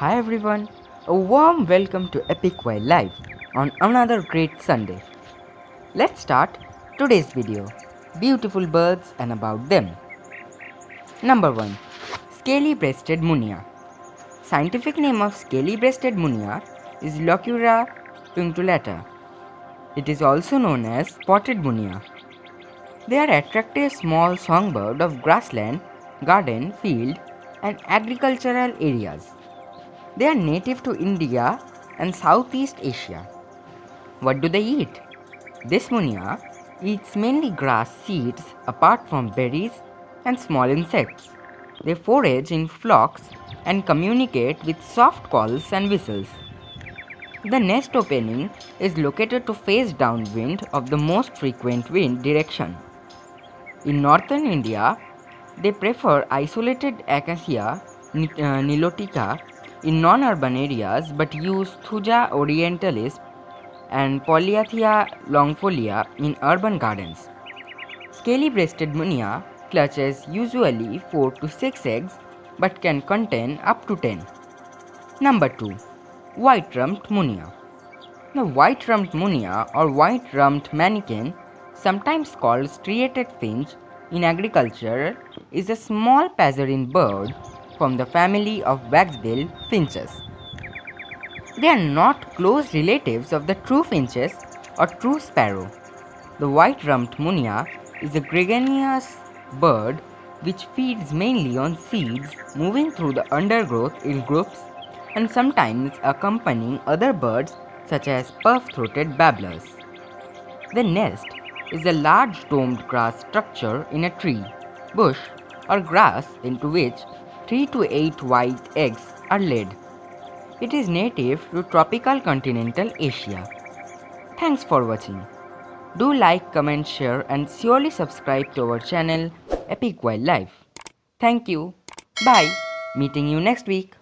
Hi everyone, a warm welcome to Epic Wildlife on another great Sunday. Let's start today's video. Beautiful birds and about them. Number 1. Scaly-breasted Munia. Scientific name of scaly-breasted Munia is Leucura punctulata. It is also known as spotted Munia. They are attractive small songbird of grassland, garden, field and agricultural areas. They are native to India and Southeast Asia. What do they eat? This Munia eats mainly grass seeds apart from berries and small insects. They forage in flocks and communicate with soft calls and whistles. The nest opening is located to face downwind of the most frequent wind direction. In northern India, they prefer isolated Acacia nilotica in non-urban areas but use Thuja orientalis and Polyathea longfolia in urban gardens. Scaly-breasted Munia clutches usually 4 to 6 eggs but can contain up to 10. Number 2. White-rumped Munia. The white-rumped Munia or white-rumped manikin, sometimes called striated finch in agriculture, is a small passerine bird from the family of waxbill finches. They are not close relatives of the true finches or true sparrow. The white-rumped Munia is a gregarious bird which feeds mainly on seeds, moving through the undergrowth in groups and sometimes accompanying other birds such as puff-throated babblers. The nest is a large domed grass structure in a tree, bush or grass into which 3 to 8 white eggs are laid. It is native to tropical continental Asia. Thanks for watching. Do like, comment, share and surely subscribe to our channel Epic Wildlife. Thank you. Bye. Meeting you next week.